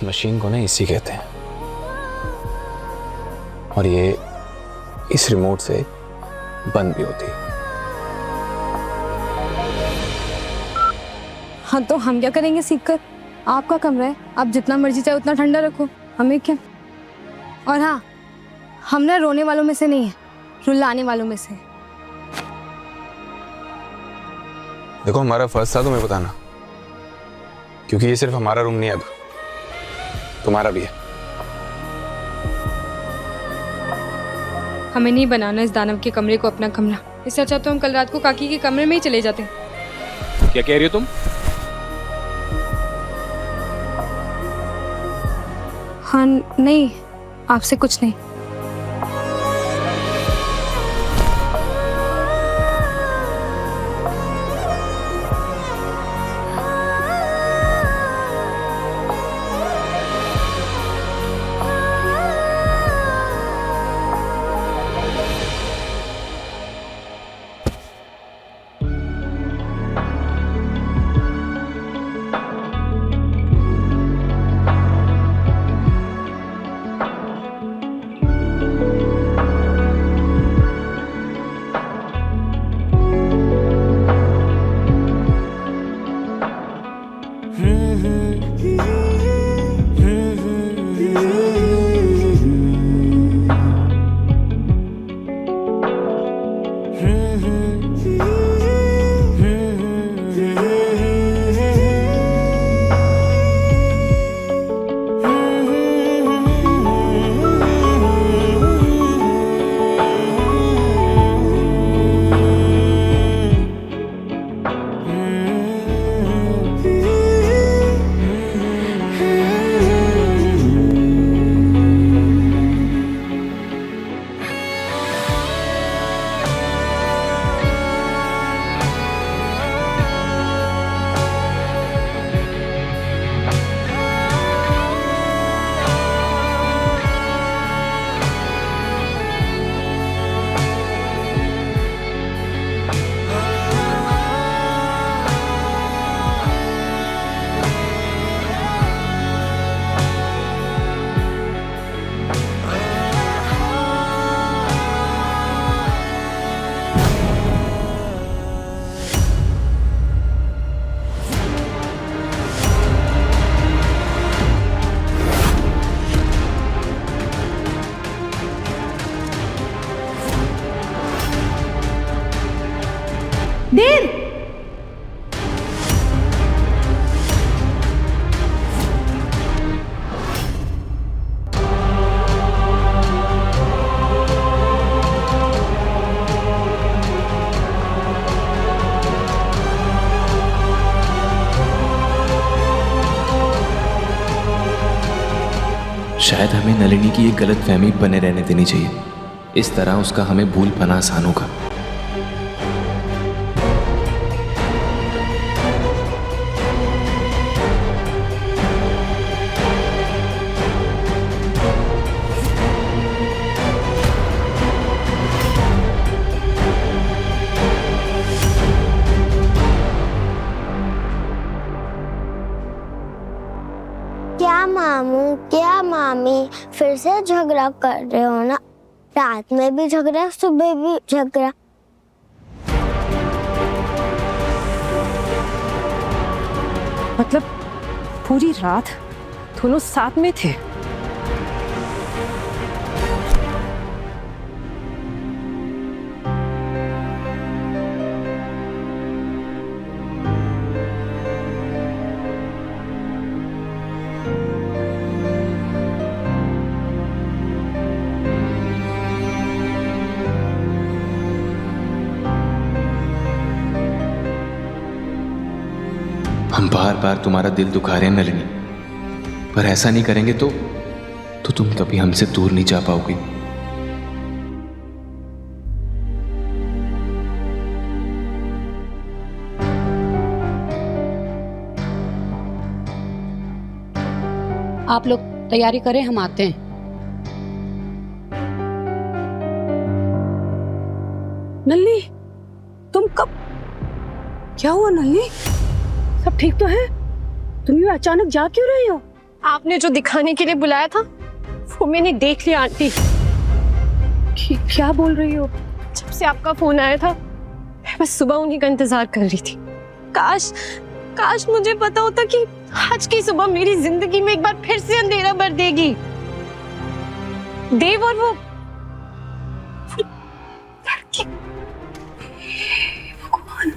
इस मशीन को ना इसी कहते हैं, और ये इस रिमोट से बंद भी होती है। हाँ तो हम क्या करेंगे सीख कर? आपका कमरा है, आप जितना मर्जी चाहे उतना ठंडा रखो, हमें क्या। और हाँ, हम ना रोने वालों में से नहीं है, रुलाने वालों में से। देखो हमारा फर्ज था तुम्हें बताना, क्योंकि ये सिर्फ हमारा रूम नहीं है, अब तुम्हारा भी है। हमें नहीं बनाना इस दानव के कमरे को अपना कमरा। इससे अच्छा तो हम कल रात को काकी के कमरे में ही चले जाते। क्या कह रही हो तुम? हाँ नहीं, आपसे कुछ नहीं। देर शायद हमें नलिनी की एक गलत फहमी बने रहने देनी चाहिए। इस तरह उसका हमें भूल पाना आसान होगा। क्या मामू, क्या मामी, फिर से झगड़ा कर रहे हो ना? रात में भी झगड़ा, सुबह भी झगड़ा। मतलब पूरी रात दोनों साथ में थे? हम बार बार तुम्हारा दिल दुखा रहे हैं नलिनी, पर ऐसा नहीं करेंगे तो तुम कभी हमसे दूर नहीं जा पाओगी। आप लोग तैयारी करें, हम आते हैं। नल्ली, तुम कब? क्या हुआ नल्ली? सब ठीक तो है? तुम यूं अचानक जा क्यों रही हो? आपने जो दिखाने के लिए बुलाया था वो मैंने देख लिया आंटी। क्या बोल रही हो? जब से आपका फोन आया था मैं बस सुबह उन्हीं का इंतजार कर रही थी। काश काश मुझे पता होता कि आज की सुबह मेरी जिंदगी में एक बार फिर से अंधेरा भर देगी। देव और वो लड़की। भगवान।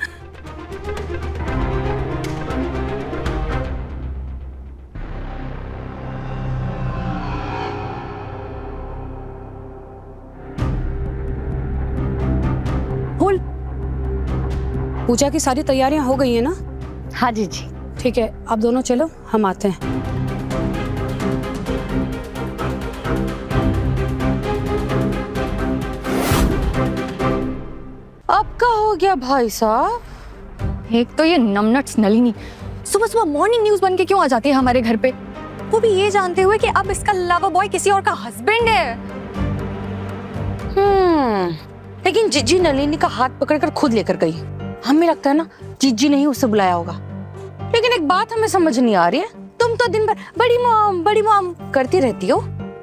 बोल, पूजा की सारी तैयारियां हो गई है ना? हाँ जी जी। ठीक है, आप दोनों चलो, हम आते हैं। अब क्या हो गया भाई साहब? एक तो ये नमनट्स नलिनी सुबह सुबह मॉर्निंग न्यूज बन के क्यों आ जाती है हमारे घर पे, वो भी ये जानते हुए कि अब इसका लवर बॉय किसी और का हस्बैंड है। लेकिन जिज्जी नलिनी का हाथ पकड़कर खुद लेकर गई। हमें लगता है ना जिज्जी ने ही उसे बुलाया होगा। लेकिन एक बात हमें समझ नहीं आ रही है, तुम तो दिन भर बड़ी मॉम करती रहती हो,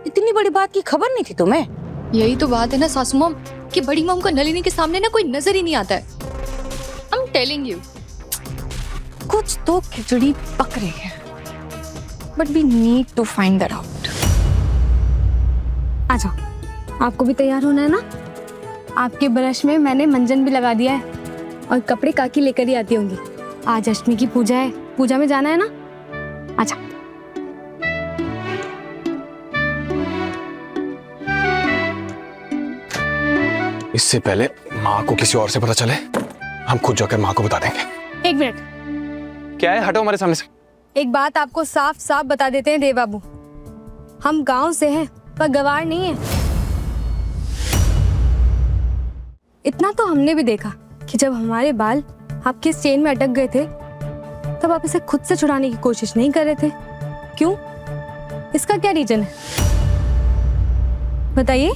इतनी बड़ी बात की खबर नहीं थी तुम्हें? यही तो बात है ना सासू मॉम कि बड़ी मॉम को नलिनी के सामने ना कोई नजर ही नहीं आता है। I'm telling you. कुछ तो खिचड़ी पक रही है, but we need to find that out. आ जाओ, आपको भी तैयार होना है ना? आपके ब्रश में मैंने मंजन भी लगा दिया है और कपड़े काकी लेकर ही आती होंगी। आज अष्टमी की पूजा है, पूजा में जाना है ना? अच्छा। इससे पहले माँ को किसी और से पता चले, हम खुद जाकर माँ को बता देंगे। एक मिनट, क्या है, हटो हमारे सामने से। एक बात आपको साफ साफ बता देते हैं देव बाबू, हम गांव से हैं पर गवार नहीं है। इतना तो हमने भी देखा कि जब हमारे बाल आपके इस चेन में अटक गए थे तब आप इसे खुद से छुड़ाने की कोशिश नहीं कर रहे थे। क्यों? इसका क्या रीजन है बताइए?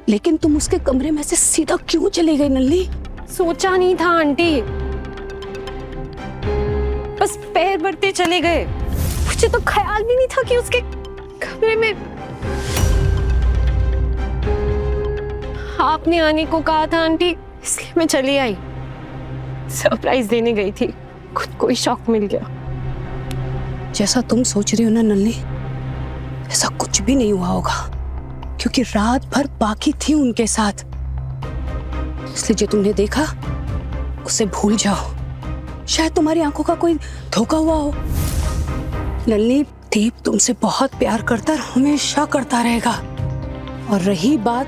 लेकिन तुम उसके कमरे में से सीधा क्यों चली गई नल्ली? सोचा नहीं था आंटी, बस पैर बढ़ते चले गए। मुझे तो ख्याल भी नहीं था कि उसके कमरे में आपने आने को कहा था आंटी, इसलिए मैं चली आई। सरप्राइज देने गई थी, खुद को ही शॉक मिल गया। जैसा तुम सोच रही हो ना नल्ली, ऐसा कुछ भी नहीं हुआ होगा, क्योंकि रात भर बाकी थी उनके साथ। इसलिए जो तुमने देखा उसे भूल जाओ। शायद तुम्हारी आंखों का कोई धोखा हुआ हो। नल्ली, दीप तुमसे बहुत प्यार करता और हमेशा करता रहेगा। और रही बात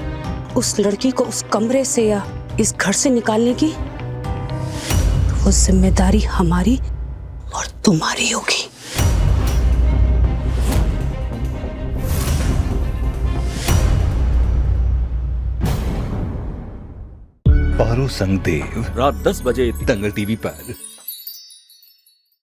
उस लड़की को उस कमरे से या इस घर से निकालने की, तो वो जिम्मेदारी हमारी और तुम्हारी होगी। पारो संग देव रात 10 बजे दंगल टीवी पर।